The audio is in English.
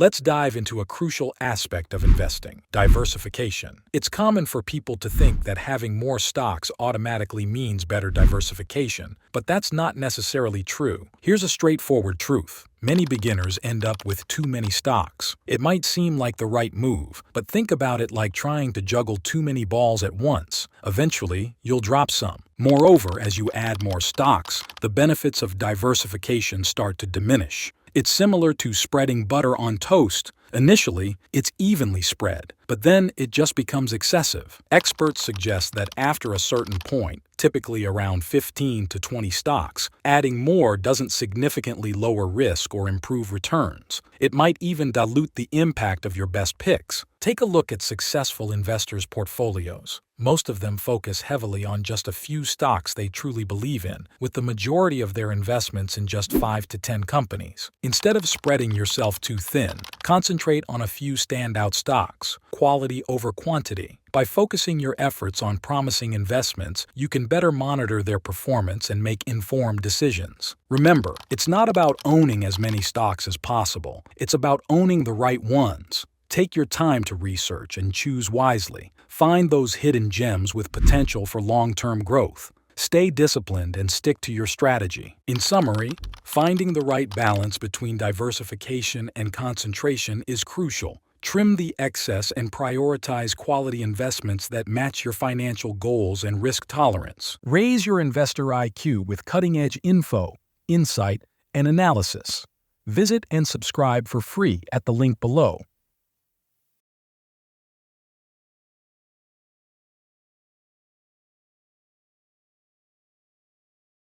Let's dive into a crucial aspect of investing: diversification. It's common for people to think that having more stocks automatically means better diversification, but that's not necessarily true. Here's a straightforward truth. Many beginners end up with too many stocks. It might seem like the right move, but think about it like trying to juggle too many balls at once. Eventually, you'll drop some. Moreover, as you add more stocks, the benefits of diversification start to diminish. It's similar to spreading butter on toast. Initially, it's evenly spread, but then it just becomes excessive. Experts suggest that after a certain point, typically around 15 to 20 stocks, adding more doesn't significantly lower risk or improve returns. It might even dilute the impact of your best picks. Take a look at successful investors' portfolios. Most of them focus heavily on just a few stocks they truly believe in, with the majority of their investments in just 5 to 10 companies. Instead of spreading yourself too thin, concentrate on a few standout stocks, quality over quantity. By focusing your efforts on promising investments, you can better monitor their performance and make informed decisions. Remember, it's not about owning as many stocks as possible. It's about owning the right ones. Take your time to research and choose wisely. Find those hidden gems with potential for long-term growth. Stay disciplined and stick to your strategy. In summary, finding the right balance between diversification and concentration is crucial. Trim the excess and prioritize quality investments that match your financial goals and risk tolerance. Raise your investor IQ with cutting-edge info, insight, and analysis. Visit and subscribe for free at the link below.